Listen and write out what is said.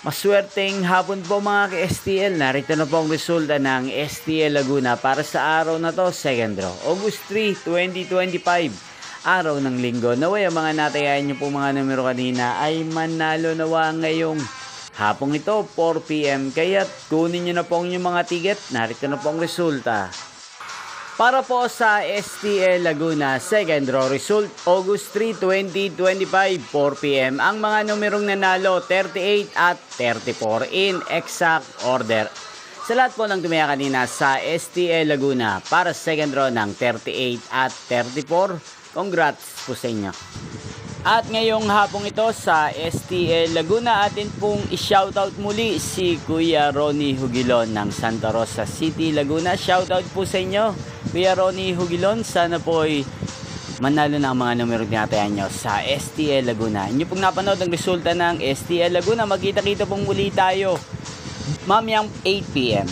Maswerteng hapon po mga ka-STL. Narito na po ang resulta ng STL Laguna para sa araw na to, second draw. August 3, 2025. Araw ng linggo. Naway ang mga natayayan nyo po mga numero kanina ay manalo nawa ngayong hapong ito, 4 PM. Kaya kunin nyo na po ang inyong mga ticket. Narito na po ang resulta. Para po sa STL Laguna, second draw result, August 3, 2025, 4 PM. Ang mga numerong nanalo, 38 at 34 in exact order. Sa lahat po ng tumaya kanina sa STL Laguna para sa second draw ng 38 at 34, congrats po sa inyo. At ngayong hapong ito sa STL Laguna, atin pong i-shoutout muli si Kuya Ronnie Hugilon ng Santa Rosa City, Laguna. Shoutout po sa inyo, Kuya Ronnie Hugilon. Sana po ay manalo na ang mga numero tinatayan nyo sa STL Laguna. Inyo pong napanood ang resulta ng STL Laguna. Magkita-kita pong muli tayo mamayang 8 PM.